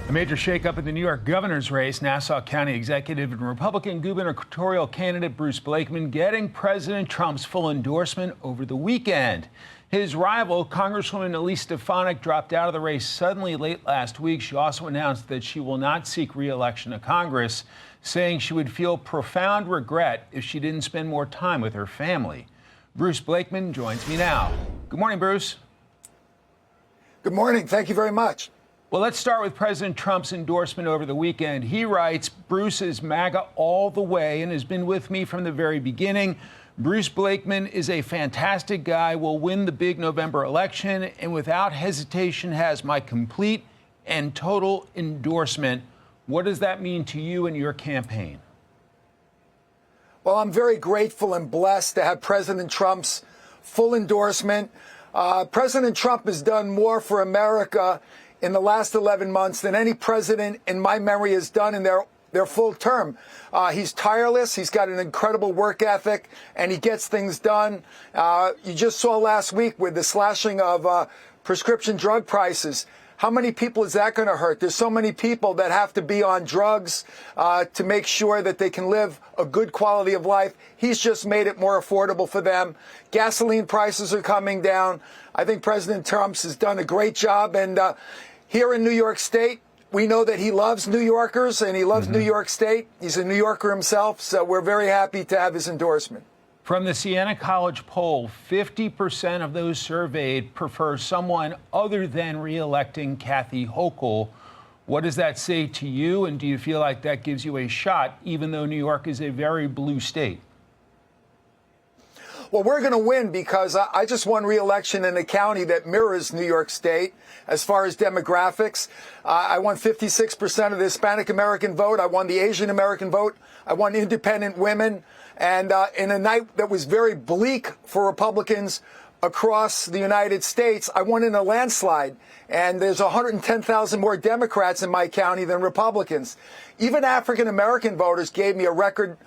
A major shakeup in the New York governor's race. Nassau County executive and Republican gubernatorial candidate Bruce Blakeman getting President Trump's full endorsement over the weekend. His rival, Congresswoman Elise Stefanik, dropped out of the race suddenly late last week. She also announced that she will not seek re-election to Congress, saying she would feel profound regret if she didn't spend more time with her family. Bruce Blakeman joins me now. Good morning, Bruce. Good morning. Thank you very much. Well, let's start with President Trump's endorsement over the weekend. He writes, Bruce is MAGA all the way and has been with me from the very beginning. Bruce Blakeman is a fantastic guy, will win the big November election, and without hesitation has my complete and total endorsement. What does that mean to you and your campaign? Well, I'm very grateful and blessed to have President Trump's full endorsement. President Trump has done more for America in the last 11 months than any president in my memory has done in their full term. He's tireless. He's got an incredible work ethic, and he gets things done. You just saw last week with the slashing of prescription drug prices. How many people is that going to hurt? There's so many people that have to be on drugs to make sure that they can live a good quality of life. He's just made it more affordable for them. Gasoline prices are coming down. I think President Trump has done a great job. And here in New York State, we know that he loves New Yorkers and he loves New York State. He's a New Yorker himself, so we're very happy to have his endorsement. From the Siena College poll, 50% of those surveyed prefer someone other than re-electing Kathy Hochul. What does that say to you, and do you feel like that gives you a shot, even though New York is a very blue state? Well, we're going to win because I just won re-election in a county that mirrors New York State as far as demographics. I won 56% of the Hispanic American vote. I won the Asian American vote. I won independent women. And in a night that was very bleak for Republicans across the United States, I won in a landslide. And there's 110,000 more Democrats in my county than Republicans. Even African-American voters gave me a record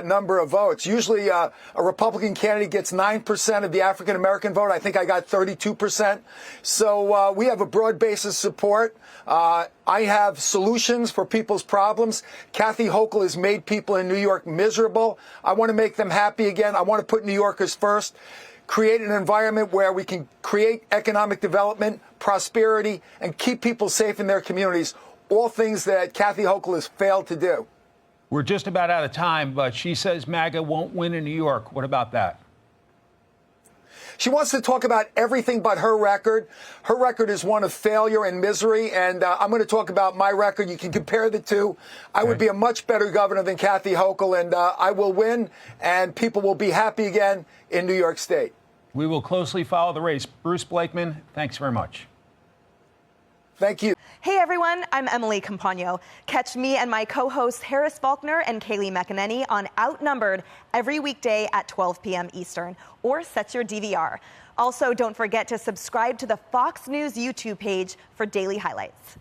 number of votes. Usually a Republican candidate gets 9% of the African-American vote. I think I got 32%. So we have a broad base of support. I have solutions for people's problems. Kathy Hochul has made people in New York miserable. I want to make them happy again. I want to put New Yorkers first. Create an environment where we can create economic development, prosperity, and keep people safe in their communities. All things that Kathy Hochul has failed to do. We're just about out of time, but she says MAGA won't win in New York. What about that? She wants to talk about everything but her record. Her record is one of failure and misery, and I'm going to talk about my record. You can compare the two. I would be a much better governor than Kathy Hochul, and I will win, and people will be happy again in New York State. We will closely follow the race. Bruce Blakeman, thanks very much. Thank you. Hey everyone, I'm Emily Campagno. Catch me and my co-hosts Harris Faulkner and Kaylee McEnany on Outnumbered every weekday at 12 p.m. Eastern, or set your DVR. Also, don't forget to subscribe to the Fox News YouTube page for daily highlights.